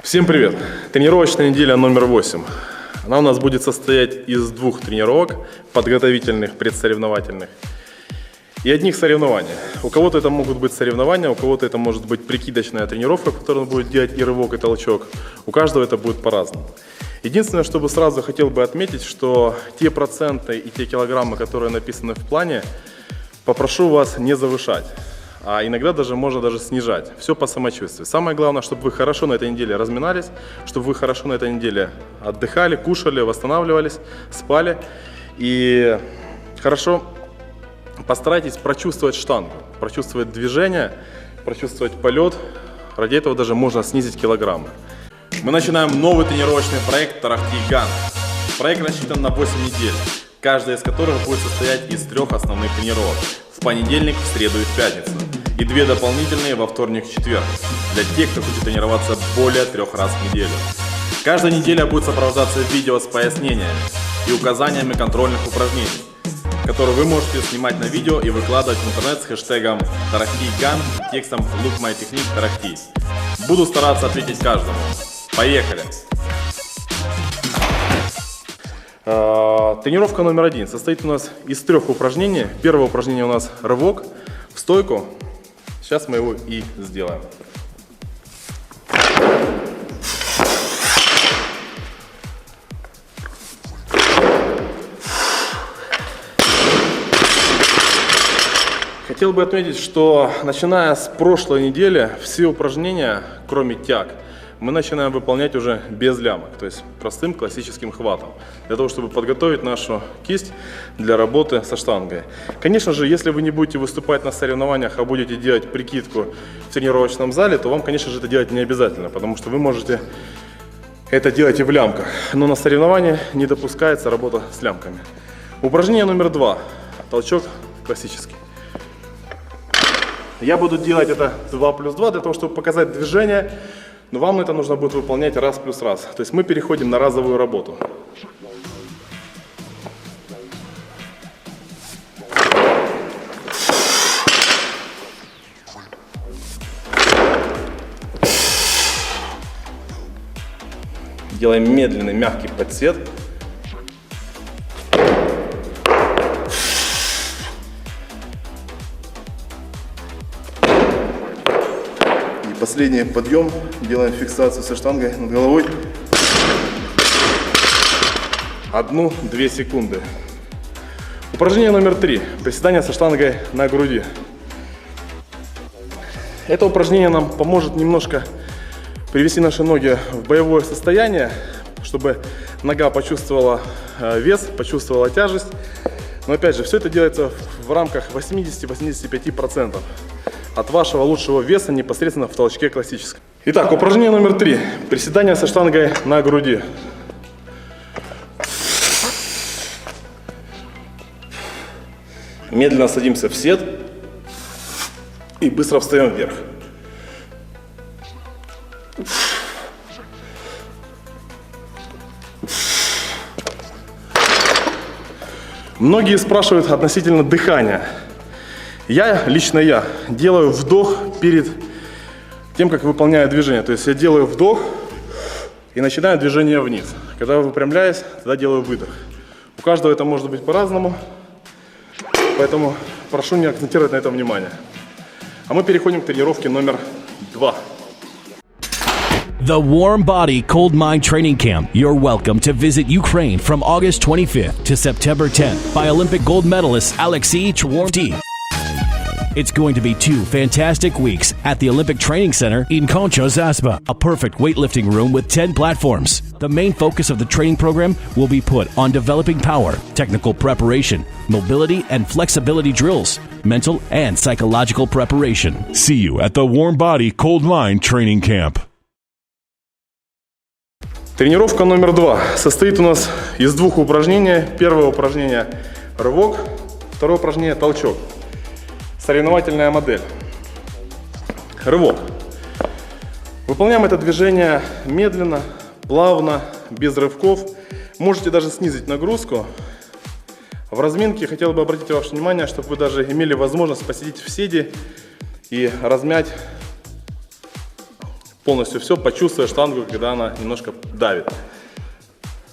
Всем привет! Тренировочная неделя номер 8. Она у нас будет состоять из двух тренировок, подготовительных, предсоревновательных, и одних соревнований. У кого-то это могут быть соревнования, у кого-то это может быть прикидочная тренировка, в которой он будет делать и рывок, и толчок. У каждого это будет по-разному. Единственное, что бы сразу хотел бы отметить, что те проценты и те килограммы, которые написаны в плане, попрошу вас не завышать. А иногда можно даже снижать. Все по самочувствию. Самое главное, чтобы вы хорошо на этой неделе разминались, чтобы вы хорошо на этой неделе отдыхали, кушали, восстанавливались, спали. И хорошо постарайтесь прочувствовать штангу, прочувствовать движение, прочувствовать полет. Ради этого даже можно снизить килограммы. Мы начинаем новый тренировочный проект Тарахти-Ган. Проект рассчитан на 8 недель, каждая из которых будет состоять из 3 основных тренировок. В понедельник, в среду и в пятницу. И 2 дополнительные во вторник и четверг. Для тех, кто хочет тренироваться более 3 раз в неделю. Каждая неделя будет сопровождаться видео с пояснениями и указаниями контрольных упражнений, которые вы можете снимать на видео и выкладывать в интернет с хэштегом Тарахти-Ган и текстом Look My Technique Тарахти. Буду стараться ответить каждому. Поехали! Тренировка номер 1 состоит у нас из 3 упражнений. Первое упражнение у нас рывок в стойку. Сейчас мы его и сделаем. Хотел бы отметить, что начиная с прошлой недели все упражнения, кроме тяг, мы начинаем выполнять уже без лямок, то есть простым классическим хватом, для того, чтобы подготовить нашу кисть для работы со штангой. Конечно же, если вы не будете выступать на соревнованиях, а будете делать прикидку в тренировочном зале, то вам, конечно же, это делать не обязательно, потому что вы можете это делать и в лямках. Но на соревнованиях не допускается работа с лямками. Упражнение номер 2. Толчок классический. Я буду делать это 2 плюс 2 для того, чтобы показать движение. Но вам это нужно будет выполнять раз плюс раз. То есть мы переходим на разовую работу. Делаем медленный, мягкий подсед. Последний подъем, делаем фиксацию со штангой над головой. 1-2 секунды. Упражнение номер 3. Приседание со штангой на груди. Это упражнение нам поможет немножко привести наши ноги в боевое состояние, чтобы нога почувствовала вес, почувствовала тяжесть. Но опять же, все это делается в рамках 80-85%. От вашего лучшего веса непосредственно в толчке классическом. Итак, упражнение номер 3. Приседание со штангой на груди. Медленно садимся в сет и быстро встаем вверх. Многие спрашивают относительно дыхания. Лично я делаю вдох перед тем, как выполняю движение. То есть я делаю вдох и начинаю движение вниз. Когда я выпрямляюсь, тогда делаю выдох. У каждого это может быть по-разному, поэтому прошу не акцентировать на этом внимание. А мы переходим к тренировке номер 2. The Warm Body Cold Mind Training Camp. You're welcome to visit Ukraine from August 25th to September 10th by Olympic gold medalist Alexei Chorty. It's going to be 2 fantastic weeks at the Olympic Training Center in Concha-Zaspa, a perfect weightlifting room with 10 platforms. The main focus of the training program will be put on developing power, technical preparation, mobility and flexibility drills, mental and psychological preparation. See you at the Warm Body Cold Mind Training Camp. Тренировка номер 2 состоит у нас из 2 упражнений. Первое упражнение – рывок, второе упражнение – толчок. Соревновательная модель. Рывок. Выполняем это движение медленно, плавно, без рывков. Можете даже снизить нагрузку. В разминке хотел бы обратить ваше внимание, чтобы вы даже имели возможность посидеть в седе и размять полностью все, почувствуя штангу, когда она немножко давит.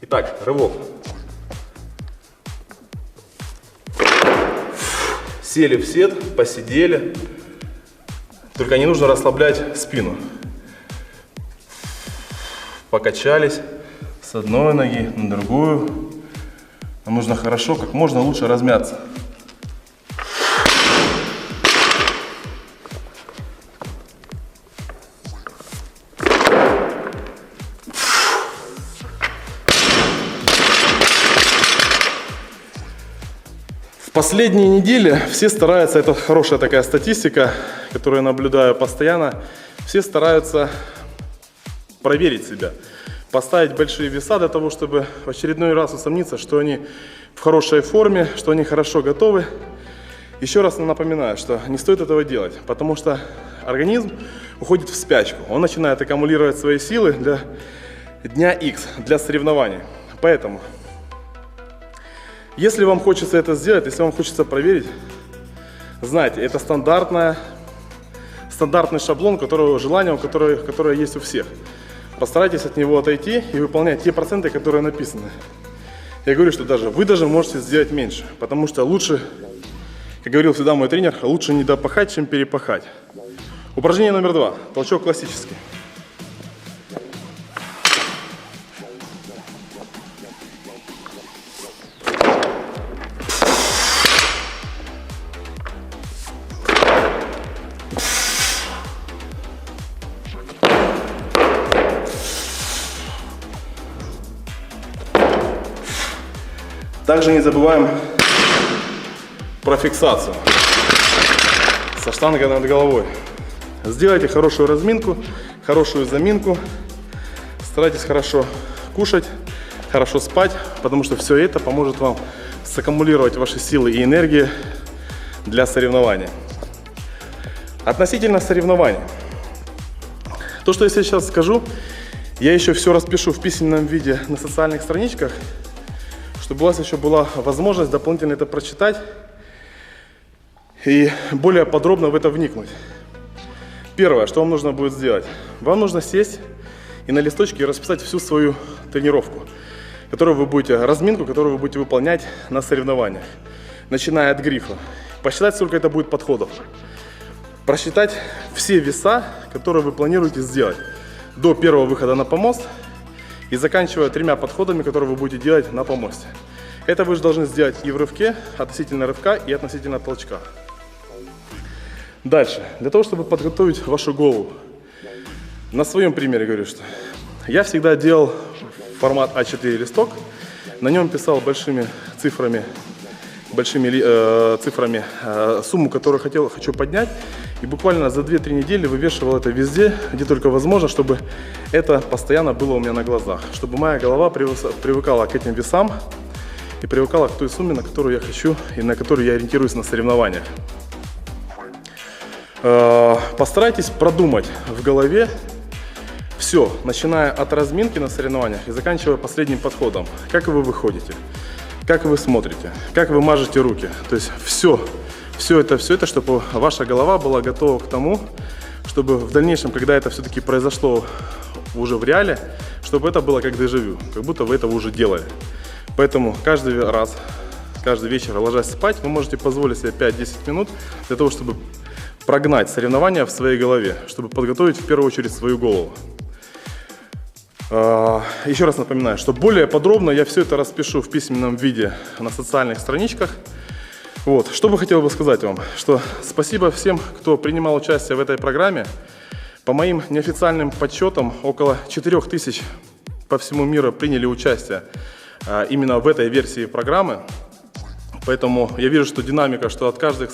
Итак, рывок. Сели в сет, посидели. Только не нужно расслаблять спину. Покачались с одной ноги на другую. Нам нужно хорошо, как можно лучше размяться. В последние недели все стараются, это хорошая такая статистика, которую я наблюдаю постоянно, все стараются проверить себя, поставить большие веса для того, чтобы в очередной раз усомниться, что они в хорошей форме, что они хорошо готовы. Еще раз напоминаю, что не стоит этого делать, потому что организм уходит в спячку, он начинает аккумулировать свои силы для дня X, для соревнований. Поэтому, если вам хочется это сделать, если вам хочется проверить, знайте, это стандартный шаблон, желание, которое есть у всех. Постарайтесь от него отойти и выполнять те проценты, которые написаны. Я говорю, что вы даже можете сделать меньше, потому что лучше, как говорил всегда мой тренер, лучше не допахать, чем перепахать. Упражнение номер 2. Толчок классический. Также не забываем про фиксацию со штангой над головой. Сделайте хорошую разминку, хорошую заминку. Старайтесь хорошо кушать, хорошо спать, потому что все это поможет вам саккумулировать ваши силы и энергии для соревнований. Относительно соревнований. То, что я сейчас скажу, я еще все распишу в письменном виде на социальных страничках, чтобы у вас еще была возможность дополнительно это прочитать и более подробно в это вникнуть. Первое, что вам нужно будет сделать. Вам нужно сесть и на листочке расписать всю свою тренировку, разминку, которую вы будете выполнять на соревнованиях, начиная от грифа. Посчитать, сколько это будет подходов. Просчитать все веса, которые вы планируете сделать до первого выхода на помост, и заканчивая 3 подходами, которые вы будете делать на помосте. Это вы же должны сделать и в рывке, относительно рывка и относительно толчка. Дальше. Для того, чтобы подготовить вашу голову. На своем примере говорю, что я всегда делал формат А4 листок. На нем писал большими цифрами сумму, которую хочу поднять. И буквально за 2-3 недели вывешивал это везде, где только возможно, чтобы это постоянно было у меня на глазах. Чтобы моя голова привыкала к этим весам и привыкала к той сумме, на которую я хочу и на которую я ориентируюсь на соревнованиях. Постарайтесь продумать в голове все, начиная от разминки на соревнованиях и заканчивая последним подходом. Как вы выходите, как вы смотрите, как вы мажете руки. То есть все это, чтобы ваша голова была готова к тому, чтобы в дальнейшем, когда это все-таки произошло уже в реале, чтобы это было как дежавю, как будто вы это уже делали. Поэтому каждый вечер, ложась спать, вы можете позволить себе 5-10 минут для того, чтобы прогнать соревнования в своей голове, чтобы подготовить в первую очередь свою голову. Еще раз напоминаю, что более подробно я все это распишу в письменном виде на социальных страничках. Что бы хотел сказать вам, что спасибо всем, кто принимал участие в этой программе. По моим неофициальным подсчетам, около 4000 по всему миру приняли участие именно в этой версии программы. Поэтому я вижу, что динамика, что от каждой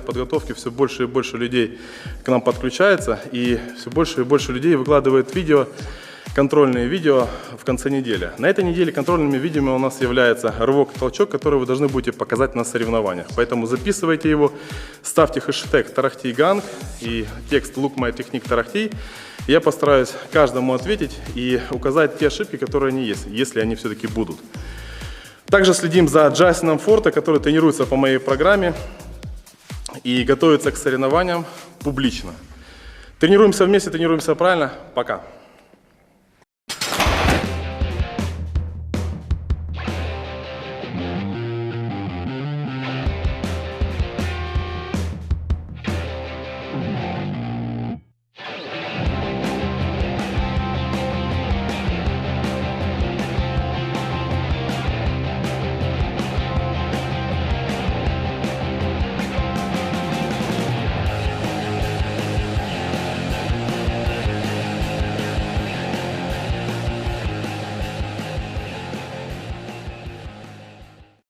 подготовки все больше и больше людей к нам подключается, и все больше и больше людей выкладывает контрольные видео в конце недели. На этой неделе контрольными видео у нас является рывок и толчок, который вы должны будете показать на соревнованиях. Поэтому записывайте его, ставьте хэштег Тарахтиганг и текст Look My Technique Тарахти. Я постараюсь каждому ответить и указать те ошибки, которые они есть, если они все-таки будут. Также следим за Джастином Форте, который тренируется по моей программе и готовится к соревнованиям публично. Тренируемся вместе, тренируемся правильно. Пока.